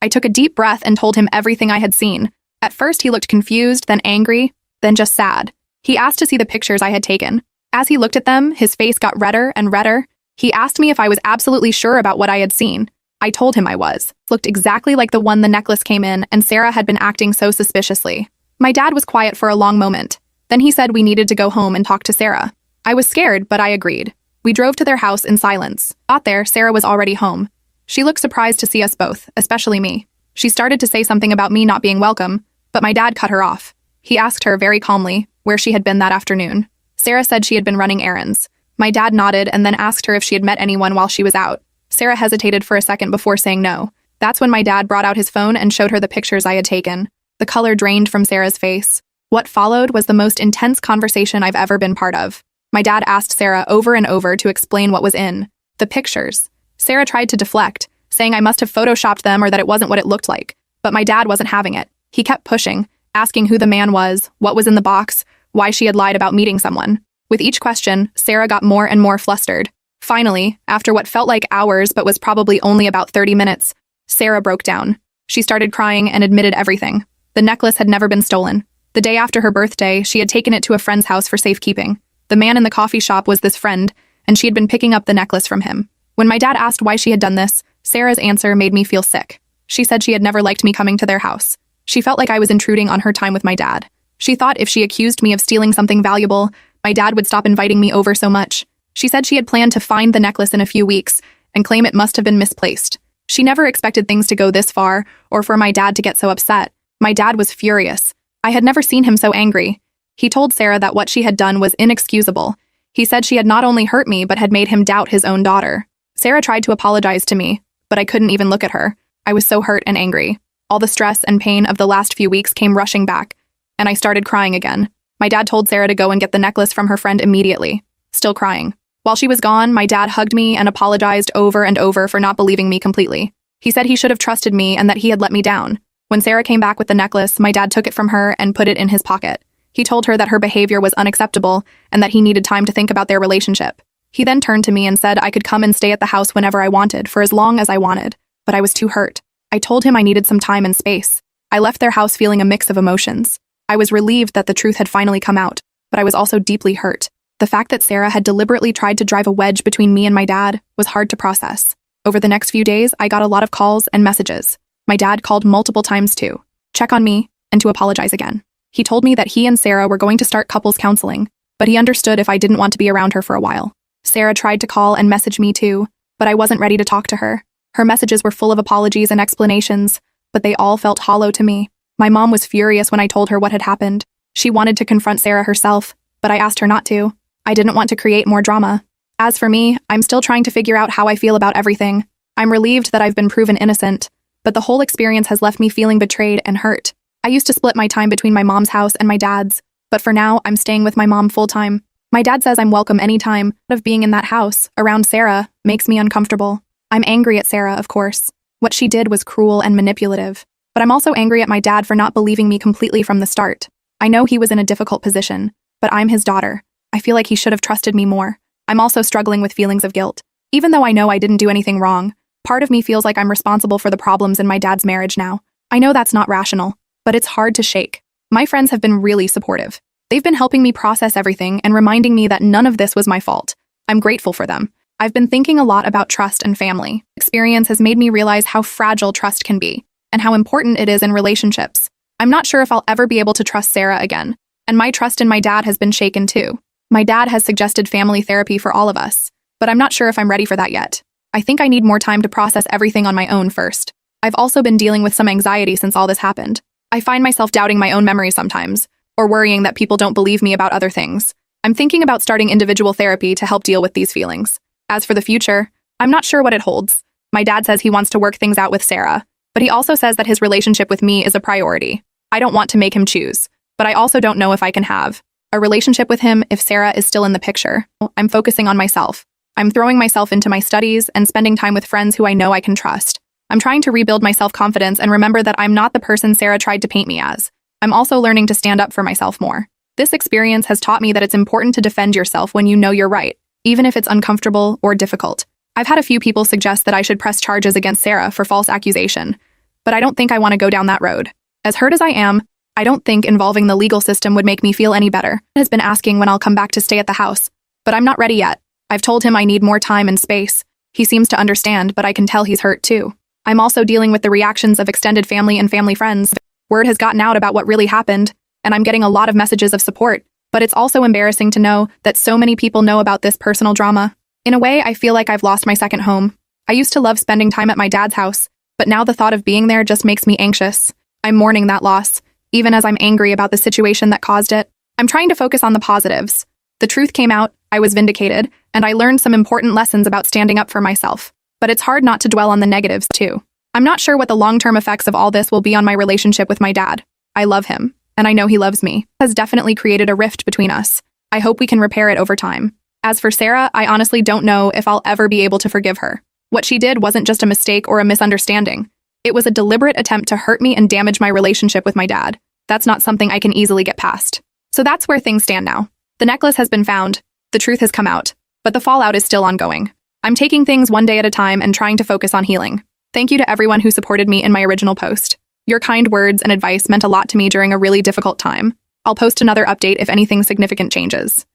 I took a deep breath and told him everything I had seen. At first, he looked confused, then angry, then just sad. He asked to see the pictures I had taken. As he looked at them, his face got redder and redder. He asked me if I was absolutely sure about what I had seen. I told him I was. It looked exactly like the one the necklace came in, and Sarah had been acting so suspiciously. My dad was quiet for a long moment. Then he said we needed to go home and talk to Sarah. I was scared, but I agreed. We drove to their house in silence. Got there, Sarah was already home. She looked surprised to see us both, especially me. She started to say something about me not being welcome, but my dad cut her off. He asked her very calmly where she had been that afternoon. Sarah said she had been running errands. My dad nodded and then asked her if she had met anyone while she was out. Sarah hesitated for a second before saying no. That's when my dad brought out his phone and showed her the pictures I had taken. The color drained from Sarah's face. What followed was the most intense conversation I've ever been part of. My dad asked Sarah over and over to explain what was in the pictures. Sarah tried to deflect, saying I must have photoshopped them or that it wasn't what it looked like. But my dad wasn't having it. He kept pushing, asking who the man was, what was in the box, why she had lied about meeting someone. With each question, Sarah got more and more flustered. Finally, after what felt like hours but was probably only about 30 minutes, Sarah broke down. She started crying and admitted everything. The necklace had never been stolen. The day after her birthday, she had taken it to a friend's house for safekeeping. The man in the coffee shop was this friend, and she had been picking up the necklace from him. When my dad asked why she had done this, Sarah's answer made me feel sick. She said she had never liked me coming to their house. She felt like I was intruding on her time with my dad. She thought if she accused me of stealing something valuable, my dad would stop inviting me over so much. She said she had planned to find the necklace in a few weeks and claim it must have been misplaced. She never expected things to go this far or for my dad to get so upset. My dad was furious. I had never seen him so angry. He told Sarah that what she had done was inexcusable. He said she had not only hurt me but had made him doubt his own daughter. Sarah tried to apologize to me, but I couldn't even look at her. I was so hurt and angry. All the stress and pain of the last few weeks came rushing back, and I started crying again. My dad told Sarah to go and get the necklace from her friend immediately, still crying. While she was gone, my dad hugged me and apologized over and over for not believing me completely. He said he should have trusted me and that he had let me down. When Sarah came back with the necklace, my dad took it from her and put it in his pocket. He told her that her behavior was unacceptable and that he needed time to think about their relationship. He then turned to me and said I could come and stay at the house whenever I wanted, for as long as I wanted, but I was too hurt. I told him I needed some time and space. I left their house feeling a mix of emotions. I was relieved that the truth had finally come out, but I was also deeply hurt. The fact that Sarah had deliberately tried to drive a wedge between me and my dad was hard to process. Over the next few days, I got a lot of calls and messages. My dad called multiple times to check on me and to apologize again. He told me that he and Sarah were going to start couples counseling, but he understood if I didn't want to be around her for a while. Sarah tried to call and message me too, but I wasn't ready to talk to her. Her messages were full of apologies and explanations, but they all felt hollow to me. My mom was furious when I told her what had happened. She wanted to confront Sarah herself, but I asked her not to. I didn't want to create more drama. As for me, I'm still trying to figure out how I feel about everything. I'm relieved that I've been proven innocent, but the whole experience has left me feeling betrayed and hurt. I used to split my time between my mom's house and my dad's, but for now, I'm staying with my mom full-time. My dad says I'm welcome anytime, but of being in that house, around Sarah, makes me uncomfortable. I'm angry at Sarah, of course. What she did was cruel and manipulative, but I'm also angry at my dad for not believing me completely from the start. I know he was in a difficult position, but I'm his daughter. I feel like he should have trusted me more. I'm also struggling with feelings of guilt. Even though I know I didn't do anything wrong, part of me feels like I'm responsible for the problems in my dad's marriage now. I know that's not rational, but it's hard to shake. My friends have been really supportive. They've been helping me process everything and reminding me that none of this was my fault. I'm grateful for them. I've been thinking a lot about trust and family. Experience has made me realize how fragile trust can be and how important it is in relationships. I'm not sure if I'll ever be able to trust Sarah again, and my trust in my dad has been shaken too. My dad has suggested family therapy for all of us, but I'm not sure if I'm ready for that yet. I think I need more time to process everything on my own first. I've also been dealing with some anxiety since all this happened. I find myself doubting my own memory sometimes, or worrying that people don't believe me about other things. I'm thinking about starting individual therapy to help deal with these feelings. As for the future, I'm not sure what it holds. My dad says he wants to work things out with Sarah, but he also says that his relationship with me is a priority. I don't want to make him choose, but I also don't know if I can have a relationship with him if Sarah is still in the picture. I'm focusing on myself. I'm throwing myself into my studies and spending time with friends who I know I can trust. I'm trying to rebuild my self-confidence and remember that I'm not the person Sarah tried to paint me as. I'm also learning to stand up for myself more. This experience has taught me that it's important to defend yourself when you know you're right, even if it's uncomfortable or difficult. I've had a few people suggest that I should press charges against Sarah for false accusation, but I don't think I want to go down that road. As hurt as I am, I don't think involving the legal system would make me feel any better. He has been asking when I'll come back to stay at the house, but I'm not ready yet. I've told him I need more time and space. He seems to understand, but I can tell he's hurt too. I'm also dealing with the reactions of extended family and family friends. Word has gotten out about what really happened, and I'm getting a lot of messages of support, but it's also embarrassing to know that so many people know about this personal drama. In a way, I feel like I've lost my second home. I used to love spending time at my dad's house, but now the thought of being there just makes me anxious. I'm mourning that loss, even as I'm angry about the situation that caused it. I'm trying to focus on the positives. The truth came out, I was vindicated, and I learned some important lessons about standing up for myself. But it's hard not to dwell on the negatives, too. I'm not sure what the long-term effects of all this will be on my relationship with my dad. I love him, and I know he loves me. It has definitely created a rift between us. I hope we can repair it over time. As for Sarah, I honestly don't know if I'll ever be able to forgive her. What she did wasn't just a mistake or a misunderstanding. It was a deliberate attempt to hurt me and damage my relationship with my dad. That's not something I can easily get past. So that's where things stand now. The necklace has been found. The truth has come out. But the fallout is still ongoing. I'm taking things one day at a time and trying to focus on healing. Thank you to everyone who supported me in my original post. Your kind words and advice meant a lot to me during a really difficult time. I'll post another update if anything significant changes.